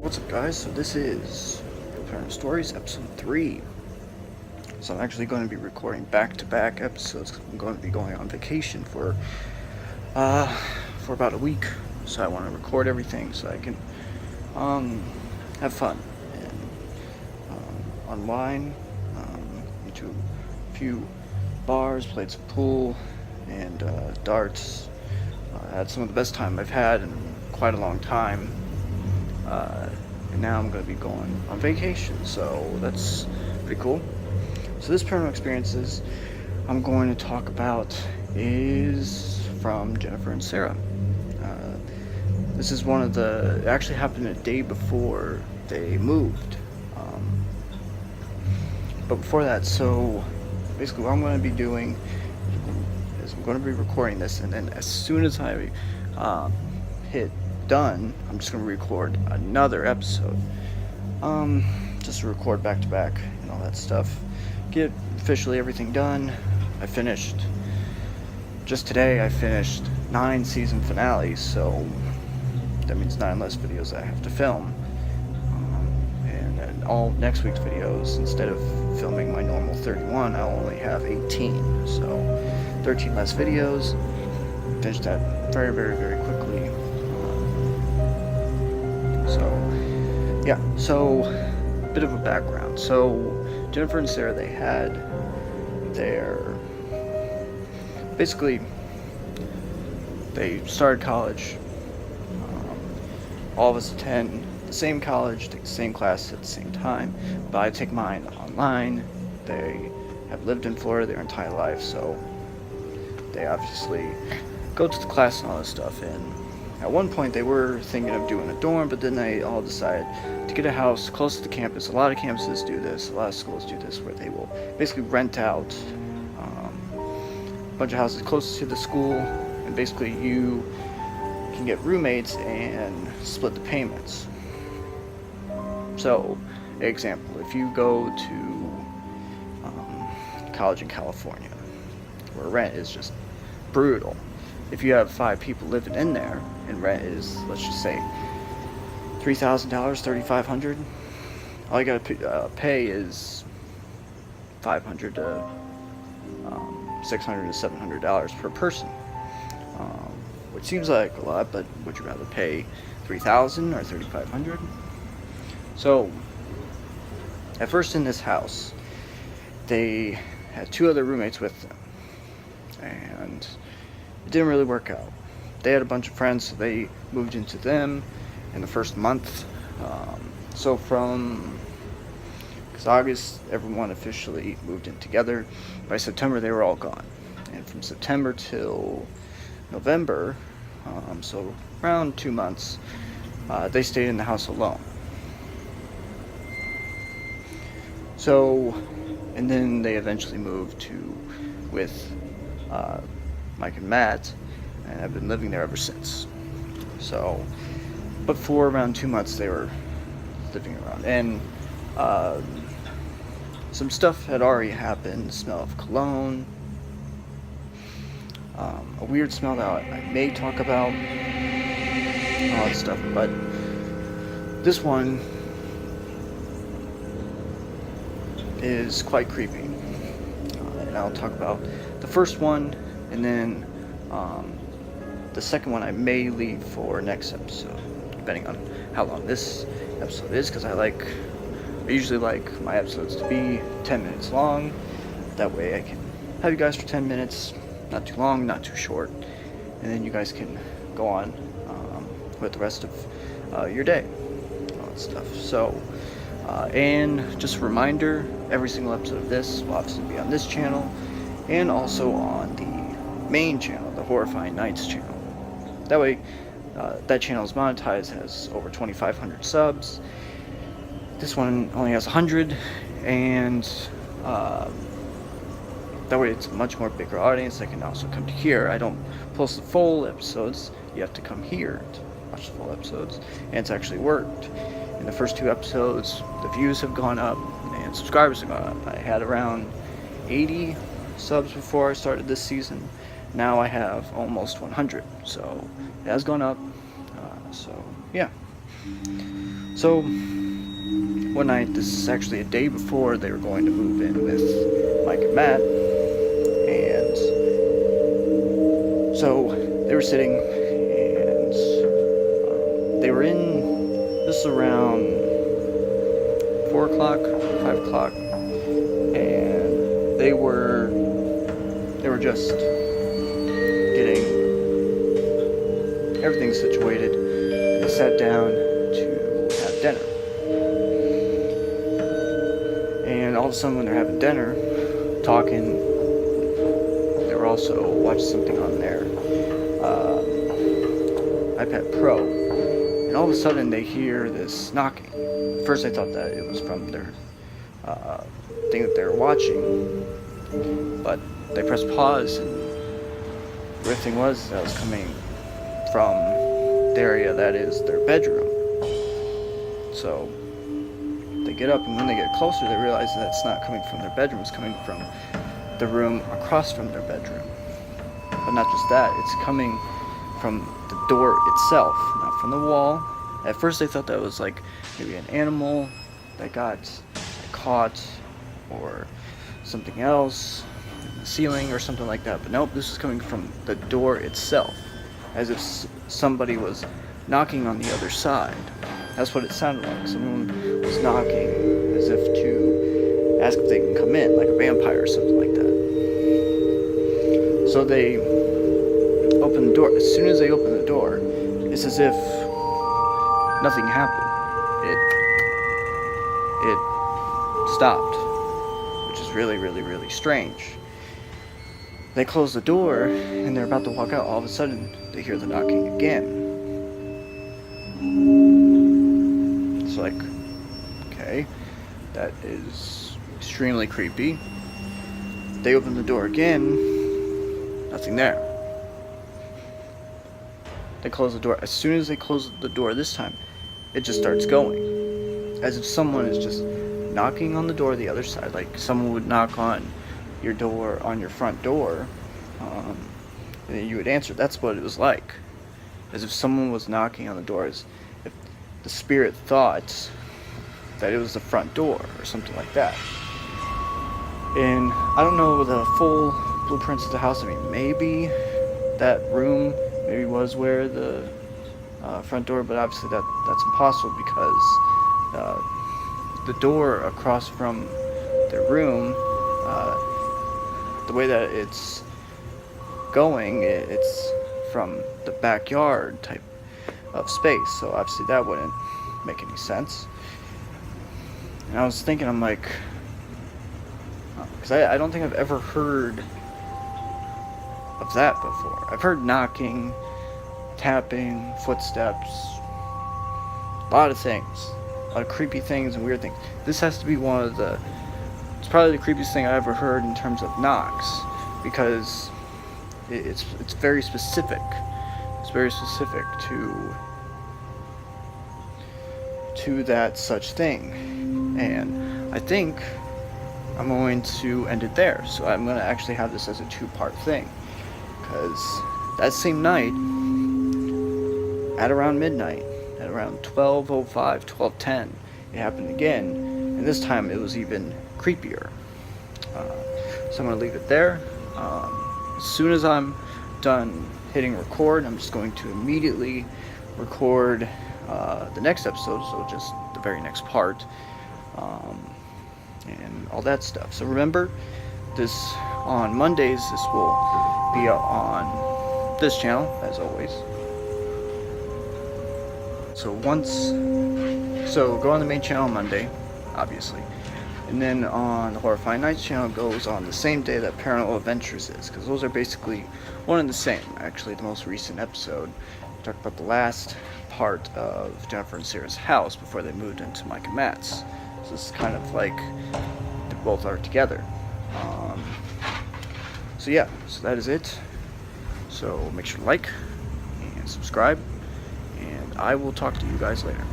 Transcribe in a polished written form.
What's up, guys? So this is Paranormal Stories episode 3. So I'm actually going to be recording back-to-back episodes. I'm going to be going on vacation for about a week. So I want to record everything so I can have fun and unwind. Went to a few bars, played some pool and darts. Had some of the best time I've had in quite a long time. And now I'm going to be going on vacation, so that's pretty cool. So this paranormal experiences I'm going to talk about is from Jennifer and Sarah. This is one of it actually happened a day before they moved. But before that, so basically what I'm going to be doing is I'm going to be recording this, and then as soon as I hit done, I'm just gonna record another episode. Just to record back to back and all that stuff. Get officially everything done. I finished just today. I finished 9 season finales, so that means 9 less videos I have to film. And then all next week's videos, instead of filming my normal 31, I'll only have 18. So 13 less videos. Finished that very, very, very quickly. So a bit of a background. So Jennifer and Sarah, they had basically they started college. All of us attend the same college, take the same class at the same time, but I take mine online. They have lived in Florida their entire life, so they obviously go to the class and all this stuff. And at one point they were thinking of doing a dorm, but then they all decided to get a house close to the campus. A lot of campuses do this, a lot of schools do this, where they will basically rent out a bunch of houses close to the school, and basically you can get roommates and split the payments. So, example, if you go to college in California, where rent is just brutal, if you have 5 people living in there and rent is, let's just say, $3,000, $3,500, all you gotta pay is $500 to $600 to $700 per person, which seems like a lot, but would you rather pay $3,000 or $3,500? So at first in this house they had 2 other roommates with them, and it didn't really work out. They had a bunch of friends, so they moved into them in the first month. So from August, everyone officially moved in together. By September, they were all gone. And from September till November, so around 2 months, they stayed in the house alone. So, and then they eventually moved with Mike and Matt, and I've been living there ever since. So, but for around 2 months they were living around, and some stuff had already happened. Smell of cologne, a weird smell that I may talk about, all that stuff, but this one is quite creepy, and I'll talk about the first one, and then the second one I may leave for next episode, depending on how long this episode is, because I usually like my episodes to be 10 minutes long. That way I can have you guys for 10 minutes, not too long, not too short, and then you guys can go on with the rest of your day, all that stuff. So, and just a reminder, every single episode of this will obviously be on this channel, and also on the main channel, the Horrifying Nights channel. That way, that channel is monetized, has over 2,500 subs. This one only has 100, and that way it's a much more bigger audience. They can also come to here. I don't post the full episodes. You have to come here to watch the full episodes, and it's actually worked. In the first 2 episodes, the views have gone up and subscribers have gone up. I had around 80 subs before I started this season. Now I have almost 100, so it has gone up. So yeah, So one night, this is actually a day before they were going to move in with Mike and Matt, and so they were sitting, and they were in, this is around 4 o'clock, 5 o'clock, and they were just getting everything situated, and they sat down to have dinner. And all of a sudden, when they're having dinner, talking, they were also watching something on their iPad Pro, and all of a sudden they hear this knocking. First, they thought that it was from their thing that they were watching, but they pressed pause, and the weird thing was that was coming from the area that is their bedroom. So they get up, and when they get closer, they realize that it's not coming from their bedroom, it's coming from the room across from their bedroom. But not just that, it's coming from the door itself, not from the wall. At first they thought that was like maybe an animal that got caught, or something else in the ceiling or something like that. But nope, this is coming from the door itself, as if somebody was knocking on the other side. That's what it sounded like. Someone was knocking as if to ask if they can come in, like a vampire or something like that. So they open the door. As soon as they open the door, it's as if nothing happened. It stopped, which is really, really, really strange. They close the door, and they're about to walk out. All of a sudden, they hear the knocking again. It's like, okay, that is extremely creepy. They open the door again, nothing there. They close the door. As soon as they close the door this time, it just starts going, as if someone is just knocking on the door the other side, like someone would knock on your door, on your front door, and then you would answer. That's what it was like, as if someone was knocking on the door, as if the spirit thought that it was the front door or something like that. And I don't know the full blueprints of the house. I mean, maybe that room maybe was where the front door, but obviously that's impossible, because the door across from their room, the way that it's going, it's from the backyard type of space, so obviously that wouldn't make any sense. And I was thinking, I'm like, because I don't think I've ever heard of that before. I've heard knocking, tapping, footsteps, a lot of things, a lot of creepy things and weird things. This has to be it's probably the creepiest thing I ever heard in terms of knocks, because it's very specific. It's very specific to that such thing. And I think I'm going to end it there. So I'm going to actually have this as a 2-part thing, because that same night, at around midnight, at around 12:05, 12:10, it happened again, and this time it was even creepier. So I'm going to leave it there. As soon as I'm done hitting record, I'm just going to immediately record the next episode, so just the very next part, and all that stuff. So remember, this on Mondays, this will be out on this channel, as always. So go on the main channel Monday, obviously, and then on the Horrifying Nights channel goes on the same day that Paranormal Adventures is, because those are basically one and the same. Actually, the most recent episode talked about the last part of Jennifer and Sarah's house before they moved into Mike and Matt's. So this is kind of like they both are together. So yeah, so that is it. So make sure to like and subscribe, and I will talk to you guys later.